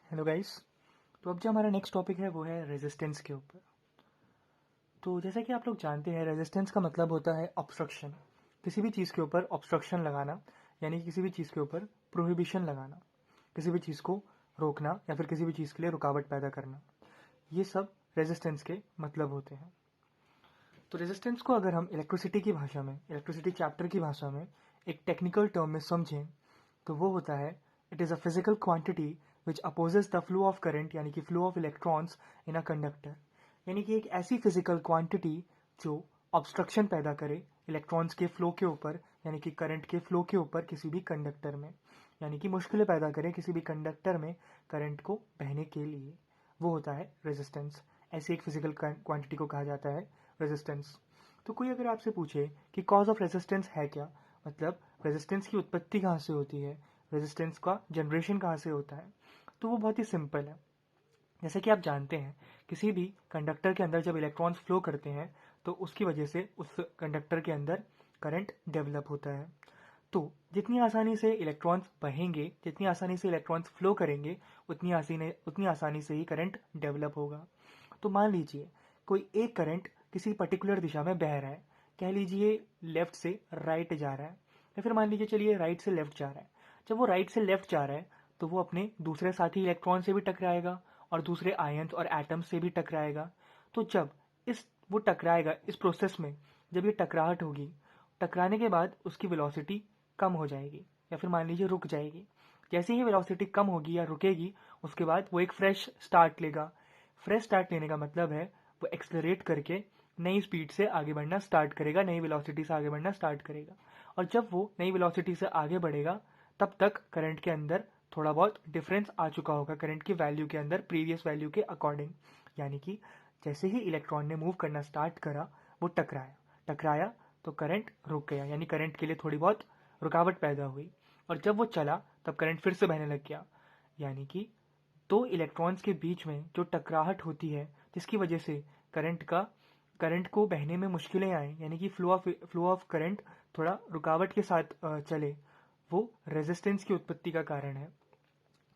Hello guys. तो अब जो हमारा नेक्स्ट टॉपिक है वो है रेजिस्टेंस के ऊपर। तो जैसा कि आप लोग जानते हैं, रेजिस्टेंस का मतलब होता है ऑब्स्ट्रक्शन। किसी भी चीज़ के ऊपर ऑब्स्ट्रक्शन लगाना, यानी कि किसी भी चीज़ के ऊपर प्रोहिबिशन लगाना, किसी भी चीज़ को रोकना या फिर किसी भी चीज़ के लिए रुकावट पैदा करना, ये सब रेजिस्टेंस के मतलब होते हैं। तो रेजिस्टेंस को अगर हम इलेक्ट्रिसिटी की भाषा में, इलेक्ट्रिसिटी चैप्टर की भाषा में एक टेक्निकल टर्म में समझें तो वो होता है, it is a physical quantity which opposes the flow of current, यानी कि flow of electrons in a conductor. यानी कि एक ऐसी फिजिकल क्वांटिटी जो ऑब्स्ट्रक्शन पैदा करे इलेक्ट्रॉन्स के फ्लो के ऊपर, यानी कि करंट के फ्लो के ऊपर किसी भी कंडक्टर में, यानी कि मुश्किलें पैदा करे किसी भी कंडक्टर में करंट को बहने के लिए, वो होता है रेजिस्टेंस। ऐसी एक फिजिकल क्वांटिटी को कहा जाता है रेजिस्टेंस। तो कोई अगर आपसे पूछे कि कॉज ऑफ रेजिस्टेंस है क्या, मतलब रेजिस्टेंस की उत्पत्ति कहाँ से होती है, रेजिस्टेंस का जनरेशन कहाँ से होता है, तो वो बहुत ही सिंपल है। जैसे कि आप जानते हैं, किसी भी कंडक्टर के अंदर जब इलेक्ट्रॉन्स फ्लो करते हैं तो उसकी वजह से उस कंडक्टर के अंदर करंट डेवलप होता है। तो जितनी आसानी से इलेक्ट्रॉन्स बहेंगे, जितनी आसानी से इलेक्ट्रॉन्स फ्लो करेंगे, उतनी आसानी से ही करंट डेवलप होगा। तो मान लीजिए कोई एक करंट किसी पर्टिकुलर दिशा में बह रहा है, कह लीजिए लेफ्ट से राइट जा रहा है, या फिर मान लीजिए चलिए राइट से लेफ्ट जा रहा है। जब वो राइट से लेफ्ट जा रहा है तो वो अपने दूसरे साथी इलेक्ट्रॉन से भी टकराएगा और दूसरे आयन्स और एटम्स से भी टकराएगा। तो जब वो टकराएगा, इस प्रोसेस में जब ये टकराहट होगी, टकराने के बाद उसकी वेलोसिटी कम हो जाएगी या फिर मान लीजिए रुक जाएगी। जैसे ही वेलोसिटी कम होगी या रुकेगी, उसके बाद वो एक फ्रेश स्टार्ट लेगा। फ्रेश स्टार्ट लेने का मतलब है वो एक्सलरेट करके नई स्पीड से आगे बढ़ना स्टार्ट करेगा, नई वेलोसिटी से आगे बढ़ना स्टार्ट करेगा। और जब वो नई वेलोसिटी से आगे बढ़ेगा तब तक करंट के अंदर थोड़ा बहुत डिफरेंस आ चुका होगा, करंट की वैल्यू के अंदर प्रीवियस वैल्यू के अकॉर्डिंग। यानी कि जैसे ही इलेक्ट्रॉन ने मूव करना स्टार्ट करा, वो टकराया टकराया तो करंट रुक गया, यानी करंट के लिए थोड़ी बहुत रुकावट पैदा हुई। और जब वो चला तब करंट फिर से बहने लग गया। यानी कि दो इलेक्ट्रॉन्स के बीच में जो टकराहट होती है, जिसकी वजह से करंट को बहने में मुश्किलें आए, यानी कि फ्लो ऑफ करंट थोड़ा रुकावट के साथ चले, वो रेजिस्टेंस की उत्पत्ति का कारण है।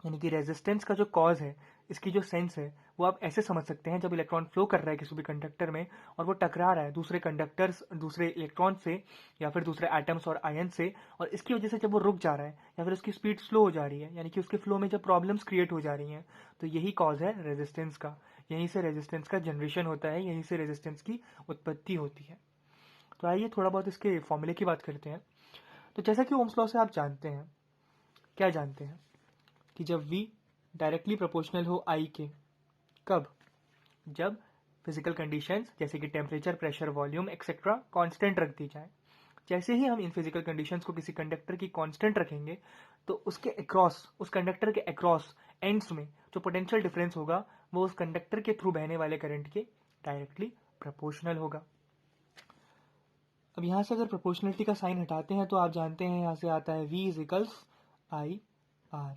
यानी कि रेजिस्टेंस का जो कॉज है, इसकी जो सेंस है, वो आप ऐसे समझ सकते हैं, जब इलेक्ट्रॉन फ्लो कर रहा है किसी भी कंडक्टर में और वो टकरा रहा है दूसरे कंडक्टर्स, दूसरे इलेक्ट्रॉन से या फिर दूसरे एटम्स और आयन से, और इसकी वजह से जब वो रुक जा रहा है या फिर उसकी स्पीड स्लो हो जा रही है, यानी कि उसके फ्लो में जब प्रॉब्लम्स क्रिएट हो जा रही हैं, तो यही कॉज है रेजिस्टेंस का। यहीं से रेजिस्टेंस का जनरेशन होता है, यहीं से रेजिस्टेंस की उत्पत्ति होती है। तो आइए थोड़ा बहुत इसके फॉर्मूले की बात करते हैं। तो जैसा कि ओम्स लॉ से आप जानते हैं, क्या जानते हैं कि जब V डायरेक्टली प्रोपोर्शनल हो I के, कब? जब फिजिकल कंडीशंस जैसे कि temperature, pressure, volume etcetera constant रख दी जाए। जैसे ही हम इन फिजिकल कंडीशंस को किसी कंडक्टर की कांस्टेंट रखेंगे तो उसके अक्रॉस, उस कंडक्टर के अक्रॉस एंड्स में जो पोटेंशियल डिफरेंस होगा वो उस कंडक्टर के थ्रू बहने वाले करंट के डायरेक्टली प्रोपोर्शनल होगा। अब यहां से अगर प्रोपोर्शनलिटी का साइन हटाते हैं तो आप जानते हैं यहां से आता है V is equals I R,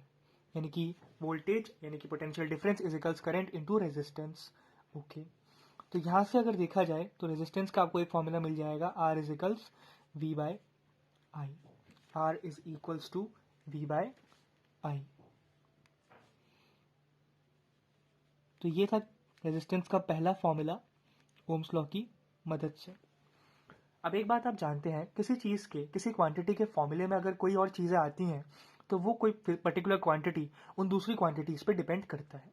यानी कि वोल्टेज यानी कि potential difference is equals current into resistance. Okay, तो यहां से अगर देखा जाए तो रेजिस्टेंस का आपको एक फॉर्मूला मिल जाएगा, R is equals V by I. R is equals to V by I. तो ये था रेजिस्टेंस का पहला फॉर्मूला ओम्स लॉ की मदद से। अब एक बात आप जानते हैं, किसी चीज़ के, किसी क्वांटिटी के फॉर्मूले में अगर कोई और चीज़ें आती हैं तो वो कोई पर्टिकुलर क्वांटिटी उन दूसरी क्वांटिटीज पे डिपेंड करता है।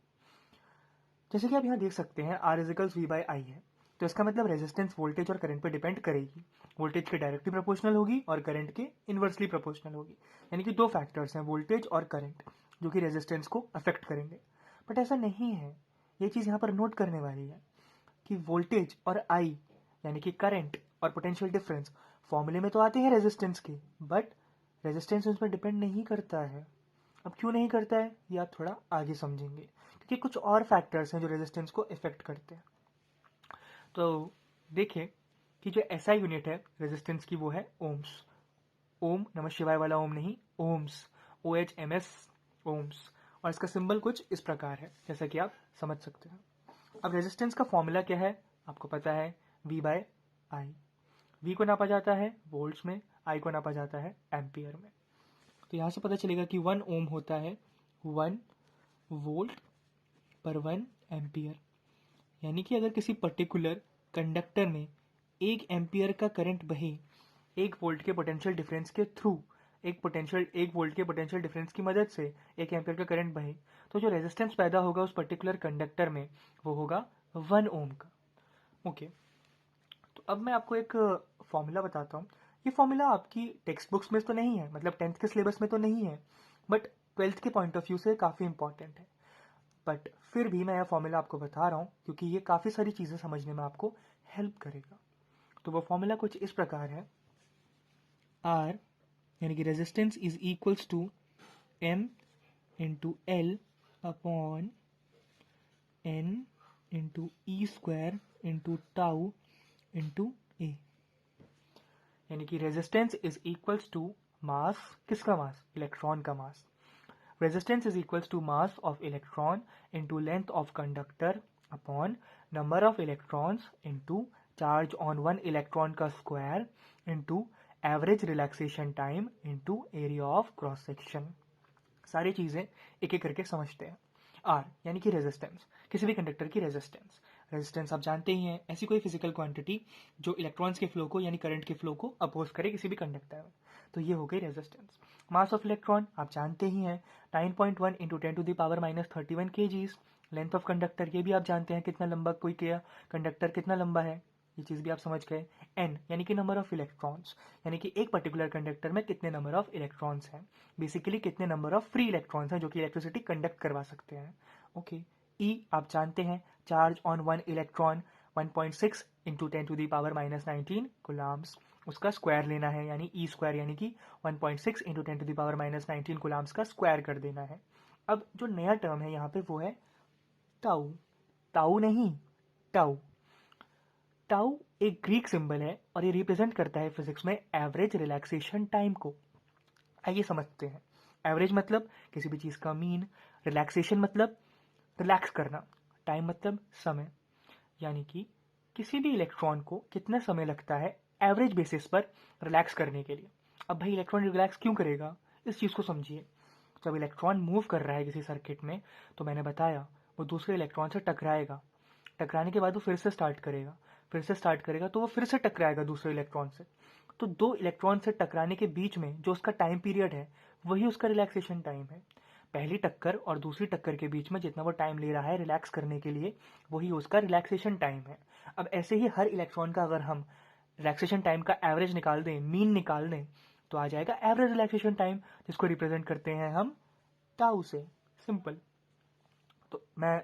जैसे कि आप यहाँ देख सकते हैं R इजिकल्स V बाई आई है, तो इसका मतलब रेजिस्टेंस वोल्टेज और करंट पे डिपेंड करेगी। वोल्टेज के डायरेक्टली प्रोपोर्शनल होगी और करंट के इनवर्सली प्रोपोर्शनल होगी। यानी कि दो फैक्टर्स हैं, वोल्टेज और करंट, जो कि रेजिस्टेंस को अफेक्ट करेंगे। बट ऐसा नहीं है, ये चीज़ यहाँ पर नोट करने वाली है कि वोल्टेज और आई यानी कि करंट और पोटेंशियल डिफरेंस फॉर्मूले में तो आते हैं रेजिस्टेंस के, बट रेजिस्टेंस उस पर डिपेंड नहीं करता है। अब क्यों नहीं करता है ये आप थोड़ा आगे समझेंगे, क्योंकि कुछ और फैक्टर्स हैं जो रेजिस्टेंस को इफेक्ट करते हैं। तो देखिए कि जो एसआई यूनिट है रेजिस्टेंस की वो है ओम्स। ओम नमः शिवाय वाला ओम नहीं, ओम्स, OHMS, ओम्स। और इसका सिंबल कुछ इस प्रकार है, जैसा कि आप समझ सकते हैं। अब रेजिस्टेंस का फॉर्मूला क्या है आपको पता है, V बाय आई। V को नापा जाता है वोल्ट्स में, I को नापा जाता है एम्पियर में। तो यहां से पता चलेगा कि 1 ओम होता है 1 वोल्ट पर 1 एम्पियर। यानी कि अगर किसी पर्टिकुलर कंडक्टर में 1 एम्पियर का करंट बहे 1 वोल्ट के पोटेंशियल डिफरेंस के थ्रू, एक वोल्ट के पोटेंशियल डिफरेंस की मदद से 1 एम्पियर का करंट बहे, तो जो रेजिस्टेंस पैदा होगा उस पर्टिकुलर कंडक्टर में वो होगा 1 ओम का। ओके, तो अब मैं आपको एक फॉर्मूला बताता हूँ। ये फॉर्मूला आपकी टेक्स्ट बुक्स में तो नहीं है, मतलब 10th के सिलेबस में तो नहीं है, बट 12th के पॉइंट ऑफ व्यू से काफ़ी इंपॉर्टेंट है। बट फिर भी मैं यह फॉर्मूला आपको बता रहा हूँ क्योंकि ये काफ़ी सारी चीज़ें समझने में आपको हेल्प करेगा। तो वो फॉर्मूला कुछ इस प्रकार है, R यानी कि resistance is equals to M into L upon N into E square into tau into A. यानी कि resistance is equals to mass, किसका मास? इलेक्ट्रॉन का mass. Resistance is equals to mass of electron into length of conductor upon number of electrons into charge on 1 electron का square into average relaxation time into area of cross section. सारी चीजें एक एक करके समझते हैं। Are यानी कि रेजिस्टेंस, किसी भी कंडक्टर की रेजिस्टेंस। रेजिस्टेंस आप जानते ही हैं, ऐसी कोई फिजिकल क्वांटिटी जो इलेक्ट्रॉन्स के फ्लो को यानी करंट के फ्लो को अपोज करे किसी भी कंडक्टर में, तो ये हो गई रेजिस्टेंस। मास ऑफ इलेक्ट्रॉन आप जानते ही हैं, 9.1 into 10⁻³ kgs। Length of conductor ये भी आप जानते हैं, कितना लंबा कोई कंडक्टर कितना लंबा है, ये चीज़ भी आप समझ गए। एन यानी कि नंबर ऑफ इलेक्ट्रॉन्स, यानी कि एक पर्टिकुलर कंडक्टर में कितने नंबर ऑफ इलेक्ट्रॉन्स हैं, बेसिकली कितने नंबर ऑफ फ्री इलेक्ट्रॉन्स हैं जो कि इलेक्ट्रिसिटी कंडक्ट करवा सकते हैं। ओके, ई आप जानते हैं, charge on 1 electron 1.6 into 10⁻⁻19 Coulomb's, उसका स्क्वायर लेना है, यानी ई स्क्वायर यानी कि 1.6 इंटू 10⁻⁻19 कूलम्ब्स का स्क्वायर कर देना है। अब जो नया टर्म है यहाँ पे वो है टाउ। टाउ नहीं, टाउ। टाउ एक ग्रीक सिंबल है और ये रिप्रेजेंट करता है फिजिक्स में एवरेज रिलैक्सेशन टाइम को। आइए समझते हैं। एवरेज मतलब किसी भी चीज का मीन, रिलैक्सेशन मतलब रिलैक्स करना, टाइम मतलब समय, यानी कि किसी भी इलेक्ट्रॉन को कितना समय लगता है एवरेज बेसिस पर रिलैक्स करने के लिए। अब भाई इलेक्ट्रॉन रिलैक्स क्यों करेगा, इस चीज को समझिए। जब इलेक्ट्रॉन मूव कर रहा है किसी सर्किट में, तो मैंने बताया वो दूसरे इलेक्ट्रॉन से टकराएगा, टकराने के बाद वो फिर से स्टार्ट करेगा, फिर से स्टार्ट करेगा तो वो फिर से टकराएगा दूसरे इलेक्ट्रॉन से। तो दो इलेक्ट्रॉन से टकराने के बीच में जो उसका टाइम पीरियड है वही उसका रिलैक्सेशन टाइम है। पहली टक्कर और दूसरी टक्कर के बीच में जितना वो टाइम ले रहा है रिलैक्स करने के लिए, वही उसका रिलैक्सेशन टाइम है। अब ऐसे ही हर इलेक्ट्रॉन का अगर हम रिलैक्सेशन टाइम का एवरेज निकाल दें, मीन निकाल दें, तो आ जाएगा एवरेज रिलैक्सेशन टाइम, जिसको रिप्रेजेंट करते हैं हम टाउ से। सिंपल। तो मैं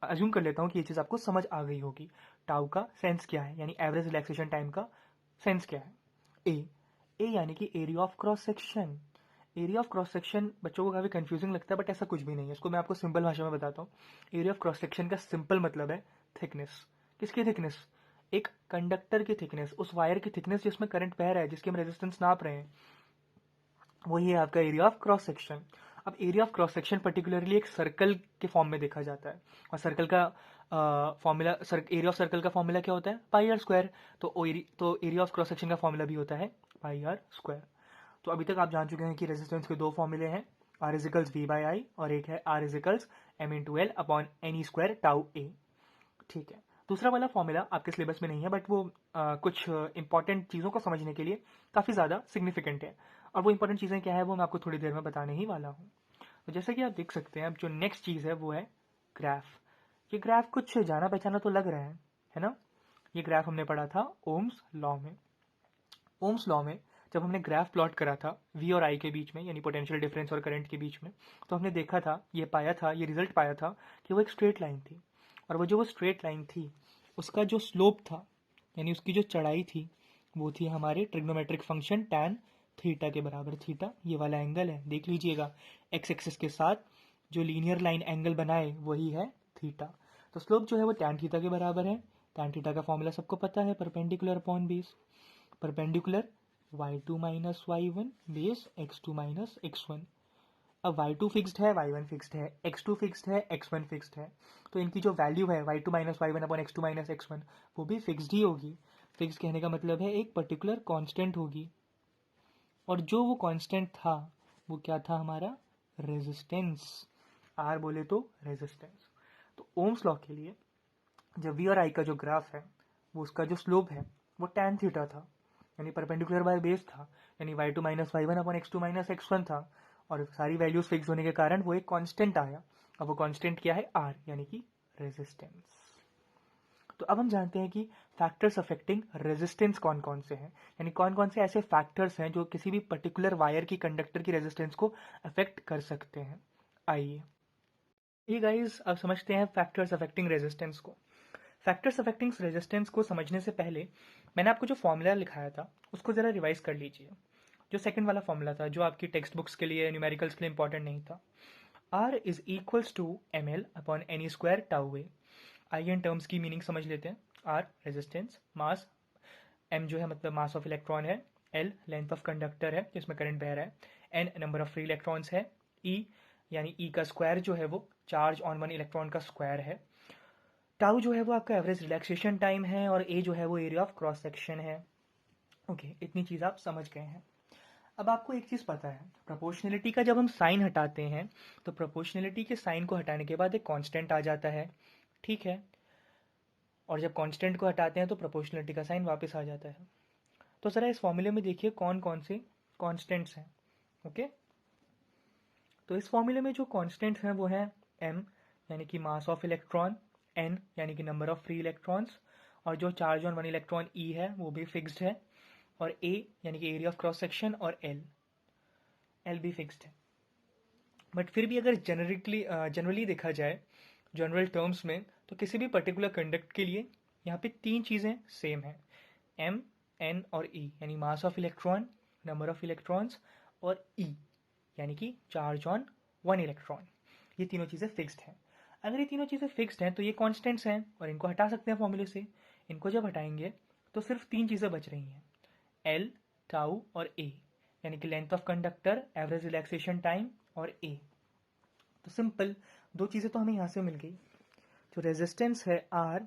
अज्यूम कर लेता हूँ कि ये चीज़ आपको समझ आ गई होगी। टाउ का सेंस क्या है, यानी एवरेज रिलैक्सेशन टाइम का सेंस क्या है। ए यानी कि area of cross section. Area of cross section बच्चों को काफ़ी कंफ्यूजिंग लगता है, बट ऐसा कुछ भी नहीं है, इसको मैं आपको सिंपल भाषा में बताता हूँ। एरिया ऑफ क्रॉस सेक्शन का सिंपल मतलब है थिकनेस। किसकी थिकनेस? एक कंडक्टर की थिकनेस, उस वायर की थिकनेस जिसमें करंट बह रहा है, जिसकी हम रेजिस्टेंस नाप रहे हैं, वही है आपका एरिया ऑफ क्रॉस सेक्शन। अब area of cross section particularly एक सर्कल के फॉर्म में देखा जाता है, और सर्कल का फॉर्मूला, एरिया ऑफ सर्कल का फॉर्मूला क्या होता है? पाई आर स्क्वायर। तो एरिया ऑफ क्रॉस सेक्शन का फॉर्मूला भी होता है पाई आर स्क्वायर। तो अभी तक आप जान चुके हैं कि रेजिस्टेंस के दो फॉर्मूले हैं, R is equals V by I, और एक है R is equals M into L upon N E square tau A. ठीक है, दूसरा वाला फॉर्मूला आपके सिलेबस में नहीं है, बट वो कुछ इंपॉर्टेंट चीज़ों को समझने के लिए काफ़ी ज़्यादा सिग्निफिकेंट है, और वो इंपॉर्टेंट चीज़ें क्या है वो मैं आपको थोड़ी देर में बताने ही वाला हूँ। तो जैसा कि आप देख सकते हैं, अब जो नेक्स्ट चीज़ है वो है ग्राफ। ये ग्राफ कुछ जाना पहचाना तो लग रहा है ना? ये ग्राफ हमने पढ़ा था ओम्स लॉ में। ओम्स लॉ में जब हमने ग्राफ प्लॉट करा था वी और आई के बीच में, यानी पोटेंशियल डिफरेंस और करंट के बीच में, तो हमने देखा था, ये पाया था, ये रिजल्ट पाया था कि वो एक स्ट्रेट लाइन थी, और वो स्ट्रेट लाइन थी, उसका जो स्लोप था, यानी उसकी जो चढ़ाई थी, वो थी हमारे ट्रिग्नोमेट्रिक फंक्शन टैन थीटा के बराबर। थीटा ये वाला एंगल है, देख लीजिएगा, एक्स एक्सिस के साथ जो लीनियर लाइन एंगल बनाए वही है थीटा। तो स्लोप जो है वो टैन थीटा के बराबर है। टैन थीटा का फॉर्मूला सबको पता है, perpendicular upon base. Perpendicular y2 minus y1 base x2 minus x1। अब y2 फिक्स्ड है, y1 फिक्स्ड है, x2 फिक्स्ड है, x1 फिक्स्ड है, तो इनकी जो वैल्यू है y2 minus y1 upon x2 minus x1 वो भी फिक्स्ड ही होगी। फिक्स्ड कहने का मतलब है एक पर्टिकुलर कांस्टेंट होगी, और जो वो कांस्टेंट था वो क्या था? हमारा रेजिस्टेंस। आर बोले तो रेजिस्टेंस। तो ओम्स लॉ के लिए जब वी और आई का जो ग्राफ है वो उसका जो स्लोप है वो tan थीटा था, यानी परपेंडिकुलर बाय बेस था, यानी y2 minus y1 upon x2 minus x1 था, और सारी वैल्यूज फिक्स होने के कारण वो एक कांस्टेंट आया। अब वो कांस्टेंट क्या है? r, यानी कि रेजिस्टेंस। तो अब हम जानते हैं कि फैक्टर्स अफेक्टिंग रेजिस्टेंस कौन कौन से हैं, यानी कौन कौन से ऐसे फैक्टर्स हैं जो किसी भी पर्टिकुलर वायर की कंडक्टर की रेजिस्टेंस को अफेक्ट कर सकते हैं। आइए ये गाइस अब समझते हैं फैक्टर्स अफेक्टिंग रेजिस्टेंस को। फैक्टर्स अफेक्टिंग रेजिस्टेंस को समझने से पहले मैंने आपको जो फॉर्मूला लिखाया था उसको ज़रा रिवाइज कर लीजिए। जो सेकंड वाला फॉर्मूला था जो आपकी टेक्स्ट बुक्स के लिए न्यूमेरिकल्स के लिए इंपॉर्टेंट नहीं था, R is equals to M L upon N E square tau A. आइए इन टर्म्स की मीनिंग समझ लेते हैं। R रेजिस्टेंस, मास, m जो है मतलब मास ऑफ इलेक्ट्रॉन है, L लेंथ ऑफ कंडक्टर है जिसमें करंट बह रहा है, n number of free electrons है, E यानी E का स्क्वायर जो है वो चार्ज ऑन वन इलेक्ट्रॉन का स्क्वायर है, टाउ जो है वो आपका एवरेज रिलैक्सेशन टाइम है, और ए जो है वो एरिया ऑफ क्रॉस सेक्शन है। ओके, इतनी चीज़ आप समझ गए हैं। अब आपको एक चीज़ पता है, प्रोपोर्शनलिटी का जब हम साइन हटाते हैं तो प्रोपोर्शनलिटी के साइन को हटाने के बाद एक कांस्टेंट आ जाता है, ठीक है, और जब कांस्टेंट को हटाते हैं तो प्रोपोर्शनलिटी का साइन वापस आ जाता है। तो ज़रा इस फॉर्मूले में देखिए कौन कौन से कांस्टेंट्स हैं। ओके, तो इस फॉर्मूले में जो कांस्टेंट्स हैं वो है m यानी कि मास ऑफ इलेक्ट्रॉन, n यानी कि नंबर ऑफ फ्री इलेक्ट्रॉन्स, और जो charge on one electron E है वो भी फिक्स्ड है, और A यानी कि एरिया ऑफ क्रॉस सेक्शन, और L भी फिक्स्ड है। बट फिर भी अगर जनरली देखा जाए जनरल टर्म्स में, तो किसी भी पर्टिकुलर कंडक्ट के लिए यहाँ पे तीन चीज़ें सेम हैं, m, n और E, यानी मास of electron, number of electrons, और E यानी कि चार्ज ऑन वन इलेक्ट्रॉन। ये तीनों चीज़ें फिक्स्ड हैं। अगर ये तीनों चीज़ें फिक्स्ड हैं तो ये कांस्टेंट्स हैं और इनको हटा सकते हैं फॉर्मूले से। इनको जब हटाएंगे तो सिर्फ तीन चीज़ें बच रही हैं, L, टाउ और A, यानी कि length of conductor, average relaxation time और A। तो सिंपल दो चीज़ें तो हमें यहाँ से मिल गई। जो रेजिस्टेंस है R,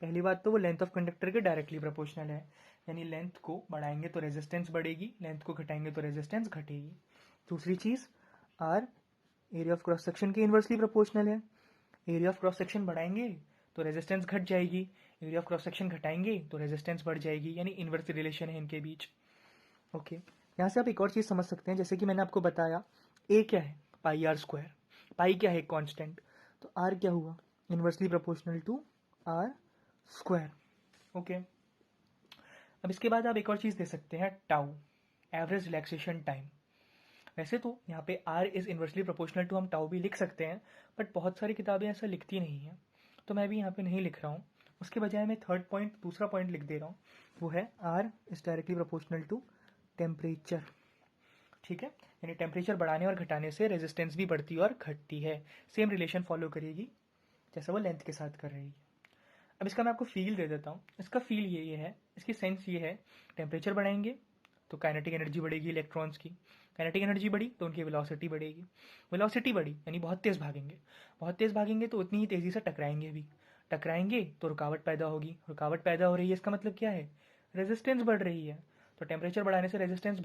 पहली बात तो वो लेंथ ऑफ कंडक्टर के डायरेक्टली प्रोपोर्शनल है, यानी लेंथ को बढ़ाएंगे तो रेजिस्टेंस बढ़ेगी, लेंथ को घटाएंगे तो रेजिस्टेंस घटेगी। दूसरी चीज़, R area of cross section के इन्वर्सली प्रोपोर्शनल है, एरिया ऑफ क्रॉस सेक्शन बढ़ाएंगे तो रेजिस्टेंस घट जाएगी, एरिया ऑफ क्रॉस सेक्शन घटाएंगे तो रेजिस्टेंस बढ़ जाएगी, यानी इन्वर्स रिलेशन है इनके बीच। ओके, यहाँ से आप एक और चीज़ समझ सकते हैं, जैसे कि मैंने आपको बताया ए क्या है, पाई आर स्क्वायर, पाई क्या है, कांस्टेंट, तो आर क्या हुआ, inversely proportional to R square. Okay, अब इसके बाद आप एक और चीज़ दे सकते हैं, टाउ, एवरेज रिलैक्सेशन टाइम। वैसे तो यहाँ पे R is inversely proportional to हम टाउ भी लिख सकते हैं, बट बहुत सारी किताबें ऐसा लिखती नहीं हैं, तो मैं भी यहाँ पे नहीं लिख रहा हूँ। उसके बजाय मैं थर्ड पॉइंट, दूसरा पॉइंट लिख दे रहा हूँ, वो है R is directly proportional to temperature. ठीक है, यानी टेम्परेचर बढ़ाने और घटाने से रेजिस्टेंस भी बढ़ती और घटती है, सेम रिलेशन फॉलो करेगी जैसा वो लेंथ के साथ कर रही है। अब इसका मैं आपको फील दे देता हूँ। इसका फील ये है, इसकी सेंस ये है, टेम्परेचर बढ़ाएंगे तो काइनेटिक एनर्जी बढ़ेगी इलेक्ट्रॉन्स की, काइनेटिक एनर्जी बढ़ी तो उनकी वेलोसिटी बढ़ेगी, वेलोसिटी बढ़ी यानी बहुत तेज़ भागेंगे, बहुत तेज़ भागेंगे तो उतनी ही तेज़ी से टकराएंगे भी, टकराएंगे तो रुकावट पैदा होगी, रुकावट पैदा हो रही है, इसका मतलब क्या है, रेजिस्टेंस बढ़ रही है। तो टेम्परेचर बढ़ाने से रेजिस्टेंस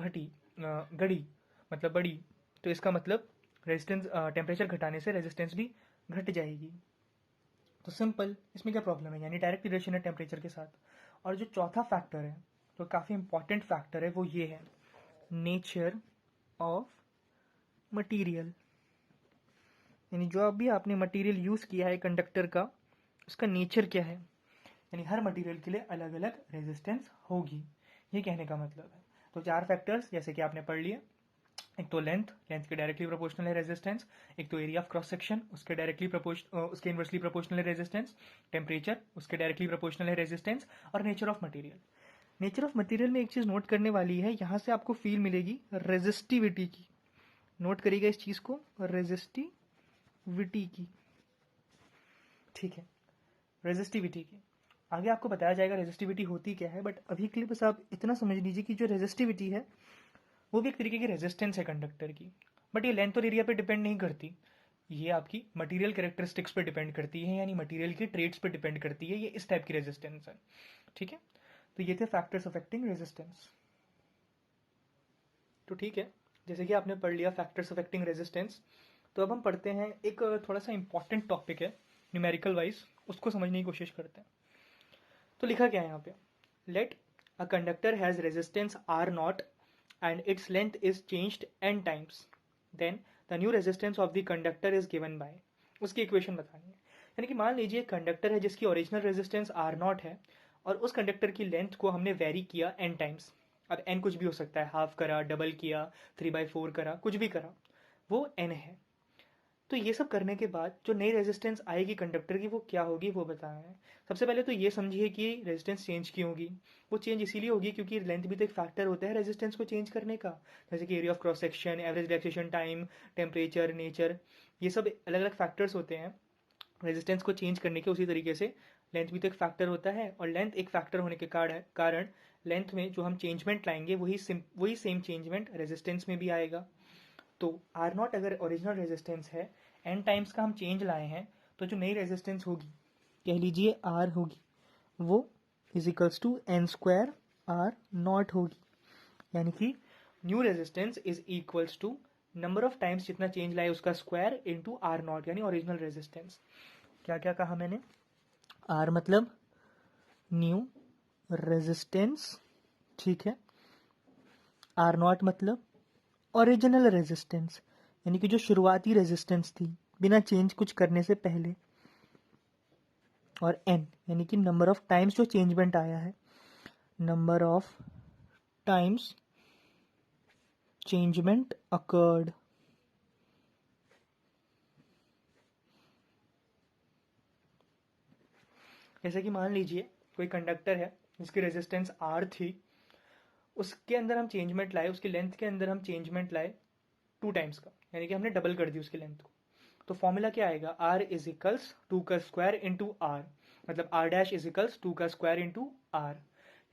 गड़ी, मतलब बढ़ी, तो इसका मतलब रेजिस्टेंस, टेम्परेचर घटाने से रेजिस्टेंस भी घट जाएगी। तो सिंपल, इसमें क्या प्रॉब्लम है, यानी डायरेक्ट रिलेशन है टेम्परेचर के साथ। और जो चौथा फैक्टर है, जो काफ़ी इंपॉर्टेंट फैक्टर है, वो ये है, नेचर ऑफ मटेरियल, यानी जो अभी आपने मटेरियल यूज़ किया है कंडक्टर का, उसका नेचर क्या है, यानी हर मटेरियल के लिए अलग अलग रेजिस्टेंस होगी, ये कहने का मतलब है। तो चार फैक्टर्स जैसे कि आपने पढ़ लिए, एक तो लेंथ, लेंथ के डायरेक्टली प्रोपोर्शनल है रेजिस्टेंस, एक तो एरिया ऑफ क्रॉस सेक्शन, उसके डायरेक्टली उसके इन्वर्सली प्रोपोर्शनल है रेजिस्टेंस, टेम्परेचर उसके डायरेक्टली प्रोपोर्शनल है रेजिस्टेंस, और nature of material. Nature of material में एक चीज़ नोट करने वाली है, यहाँ से आपको फील मिलेगी रेजिस्टिविटी की, नोट करिएगा इस चीज़ को, रेजिस्टिविटी की, ठीक है, रेजिस्टिविटी की। आगे आपको बताया जाएगा रेजिस्टिविटी होती क्या है, बट अभी के लिए बस आप इतना समझ लीजिए कि जो रेजिस्टिविटी है वो भी एक तरीके की रेजिस्टेंस है कंडक्टर की, बट ये लेंथ और एरिया पे डिपेंड नहीं करती, ये आपकी मटेरियल कैरेक्टरिस्टिक्स पे डिपेंड करती है, यानी मटेरियल की ट्रेड्स पे डिपेंड करती है, ये इस टाइप की रेजिस्टेंस है। ठीक है, तो ये थे फैक्टर्स अफेक्टिंग रेजिस्टेंस। तो ठीक है, जैसे कि आपने पढ़ लिया फैक्टर्स अफेक्टिंग रेजिस्टेंस, तो अब हम पढ़ते हैं एक थोड़ा सा इंपॉर्टेंट टॉपिक है न्यूमेरिकल वाइज, उसको समझने की कोशिश करते हैं। तो लिखा क्या है यहाँ पे, let a conductor has resistance R not and its length is changed n times, then the new resistance of the conductor is given by, उसकी इक्वेशन बतानी है। यानी कि मान लीजिए कंडक्टर है जिसकी ओरिजिनल रेजिस्टेंस आर नॉट है और उस कंडक्टर की लेंथ को हमने वेरी किया n टाइम्स। अब n कुछ भी हो सकता है, हाफ करा, डबल किया, 3/4 करा, कुछ भी करा, वो n है। तो ये सब करने के बाद जो नई रेजिस्टेंस आएगी कंडक्टर की वो क्या होगी वो बताना है। सबसे पहले तो ये समझिए कि रेजिस्टेंस चेंज क्यों होगी। वो चेंज इसीलिए होगी क्योंकि लेंथ भी तो एक फैक्टर होता है रेजिस्टेंस को चेंज करने का, जैसे कि area of cross section, average relaxation time, temperature, nature, ये सब अलग अलग फैक्टर्स होते हैं रेजिस्टेंस को चेंज करने के। उसी तरीके से लेंथ भी तो एक फैक्टर होता है, और लेंथ एक फैक्टर होने के कारण लेंथ में जो हम चेंजमेंट लाएंगे वही सेम चेंजमेंट रेजिस्टेंस में भी आएगा। तो आर नॉट अगर ओरिजिनल रेजिस्टेंस है, एन टाइम्स का हम चेंज लाए हैं, तो जो नई रेजिस्टेंस होगी, कह लीजिए आर होगी, वो is equals to N square R not होगी। यानी कि new resistance is equals to number of times जितना चेंज लाए उसका स्क्वायर इनटू आर नॉट, यानी ओरिजिनल रेजिस्टेंस। क्या क्या कहा मैंने, आर मतलब न्यू रेजिस्टेंस, ठीक है, आर नॉट मतलब ओरिजिनल रेजिस्टेंस, यानी कि जो शुरुआती रेजिस्टेंस थी बिना चेंज कुछ करने से पहले, और एन यानी कि नंबर ऑफ टाइम्स जो चेंजमेंट आया है, number of times changement occurred. जैसे कि मान लीजिए कोई कंडक्टर है जिसकी रेजिस्टेंस आर थी, उसके अंदर हम चेंजमेंट लाए, उसकी लेंथ के अंदर हम चेंजमेंट लाए 2 टाइम्स का, यानी कि हमने डबल कर दी उसकी लेंथ को। तो फॉर्मूला क्या आएगा, आर इज इक्वल्स 2 का स्क्वायर इंटू आर, मतलब आर डैश इज इक्वल्स 2 का स्क्वायर इंटू आर,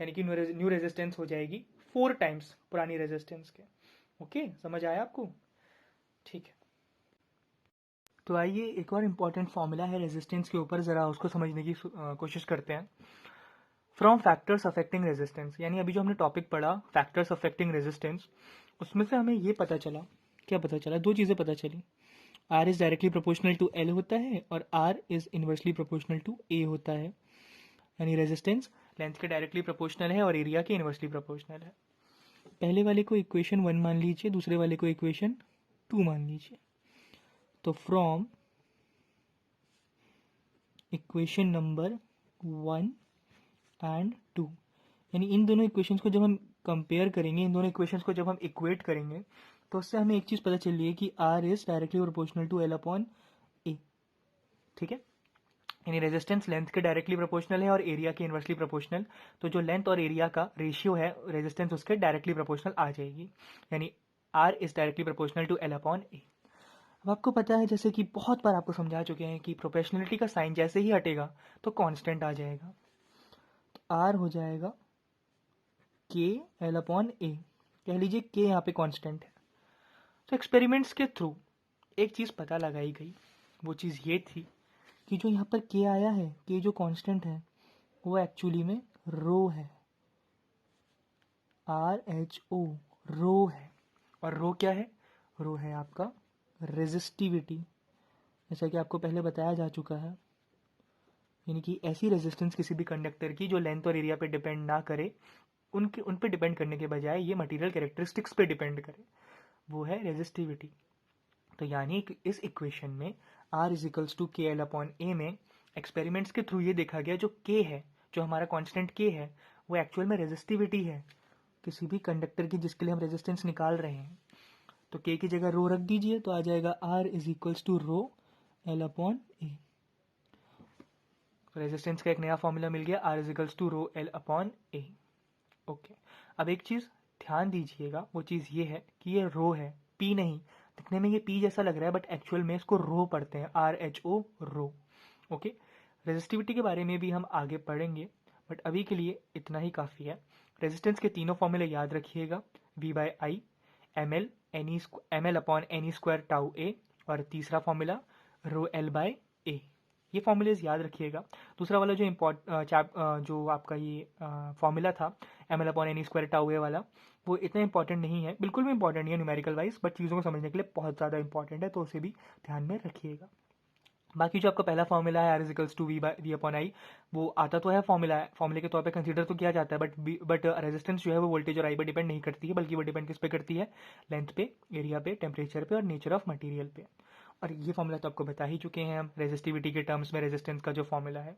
यानी कि न्यू रेजिस्टेंस हो जाएगी 4 टाइम्स पुरानी रेजिस्टेंस के। ओके, समझ आया आपको, ठीक है। तो आइए एक और इम्पॉर्टेंट फॉर्मूला है रेजिस्टेंस के ऊपर, ज़रा उसको समझने की कोशिश करते हैं। फ्रॉम फैक्टर्स अफेक्टिंग रेजिस्टेंस, यानी अभी जो हमने टॉपिक पढ़ा फैक्टर्स अफेक्टिंग रेजिस्टेंस, उसमें से हमें ये पता चला, क्या पता चला, दो चीज़ें पता चली। R is directly proportional to L होता है और R is inversely proportional to A होता है, यानी रेजिस्टेंस लेंथ के डायरेक्टली प्रोपोर्शनल है और एरिया के इनवर्सली प्रोपोर्शनल है। पहले वाले को इक्वेशन 1 मान लीजिए, दूसरे वाले को इक्वेशन 2 मान लीजिए। तो फ्रॉम इक्वेशन नंबर 1 एंड 2, यानी इन दोनों इक्वेशंस को जब हम कंपेयर करेंगे, इन दोनों इक्वेशंस को जब हम इक्वेट करेंगे, तो उससे हमें एक चीज़ पता चल रही है कि R is directly proportional to L upon A, ठीक है। यानी रेजिस्टेंस लेंथ के डायरेक्टली प्रोपोर्शनल है और एरिया के इनवर्सली प्रोपोर्शनल, तो जो लेंथ और एरिया का रेशियो है रेजिस्टेंस उसके डायरेक्टली प्रोपोर्शनल आ जाएगी, यानी R is directly proportional to L upon A. अब आपको पता है, जैसे कि बहुत बार आपको समझा चुके हैं, कि प्रोपोर्शनलिटी का साइन जैसे ही हटेगा तो कांस्टेंट आ जाएगा, तो आर हो जाएगा के एल अपॉन ए, कह लीजिए के यहाँ पे कांस्टेंट है। तो एक्सपेरिमेंट्स के थ्रू एक चीज़ पता लगाई गई, वो चीज़ ये थी कि जो यहाँ पर के आया है, के जो कांस्टेंट है, वो एक्चुअली में रो है, RHO, रो है। और रो क्या है, रो है आपका रेजिस्टिविटी, जैसा कि आपको पहले बताया जा चुका है, यानी कि ऐसी रेजिस्टेंस किसी भी कंडक्टर की जो लेंथ और एरिया पे डिपेंड ना करे, उन पे डिपेंड करने के बजाय ये मटेरियल कैरेक्टरिस्टिक्स पे डिपेंड करे, वो है रेजिस्टिविटी। तो यानी कि इस इक्वेशन में R इज इक्वल्स टू के एल अपॉन ए में एक्सपेरिमेंट्स के थ्रू ये देखा गया, जो K है, जो हमारा कांस्टेंट K है, वो एक्चुअल में रेजिस्टिविटी है किसी भी कंडक्टर की जिसके लिए हम रेजिस्टेंस निकाल रहे हैं। तो K की जगह रो रख दीजिए, तो आ जाएगा R is equals to rho L upon A. Resistance का एक नया फॉर्मूला मिल गया, R is equals to rho L upon A. Okay, अब एक चीज़ ध्यान दीजिएगा, वो चीज़ ये है कि ये रो है, P नहीं। दिखने में ये P जैसा लग रहा है, बट एक्चुअल में इसको रो पढ़ते हैं, RHO, रो। ओके, रेजिस्टिविटी के बारे में भी हम आगे पढ़ेंगे, बट अभी के लिए इतना ही काफ़ी है। रेजिस्टेंस के तीनों फॉर्मूले याद रखिएगा, V/I, ML upon N E square tau A, और तीसरा फॉर्मूला रो L/A। ये फॉर्मूलेज याद रखिएगा। दूसरा वाला जो आपका ये फॉर्मूला था ml/n² टाउ ए वाला, वो इतना इंपॉर्टेंट नहीं है, बिल्कुल भी इंपॉर्टेंट नहीं है न्यूमेरिकल वाइज, बट चीज़ों को समझने के लिए बहुत ज़्यादा इंपॉर्टेंट है, तो उसे भी ध्यान में रखिएगा। बाकी जो आपका पहला फॉर्मूला है R=V/I, वो आता तो है फॉर्मूले के तौर पे कंसीडर तो किया जाता है, बट रेजिस्टेंस जो है वो वोल्टेज और आई पे डिपेंड नहीं करती है, बल्कि वो डिपेंड किस पे करती है, लेंथ पे, एरिया पे, टेम्परेचर पे और नेचर ऑफ मटेरियल पे। और ये फॉर्मूला तो आपको बता ही चुके हैं हम, रेजिस्टिविटी के टर्म्स में रेजिस्टेंस का जो फॉर्मूला है।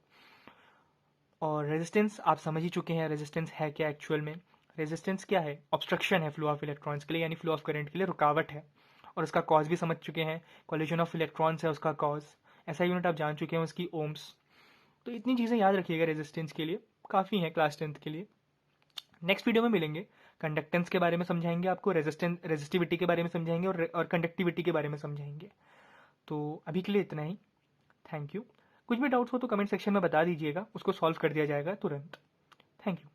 और रेजिस्टेंस आप समझ ही चुके हैं, रेजिस्टेंस है क्या एक्चुअल में। रेजिस्टेंस क्या है? ऑब्स्ट्रक्शन है फ्लो ऑफ इलेक्ट्रॉन्स के लिए, यानी फ्लो ऑफ करंट के लिए रुकावट है। और उसका कॉज भी समझ चुके हैं, कॉलिजन ऑफ इलेक्ट्रॉन्स है उसका कॉज, ऐसा यूनिट आप जान चुके हैं उसकी ओम्स। तो इतनी चीज़ें याद रखिएगा रेजिस्टेंस के लिए, काफ़ी है क्लास 10th के लिए। नेक्स्ट वीडियो में मिलेंगे, कंडक्टेंस के बारे में समझाएंगे आपको, रेजिस्टिविटी के बारे में समझाएंगे और कंडक्टिविटी के बारे में समझाएंगे। तो अभी के लिए इतना ही, थैंक यू। कुछ भी डाउट्स हो तो कमेंट सेक्शन में बता दीजिएगा, उसको सॉल्व कर दिया जाएगा तुरंत। Thank you.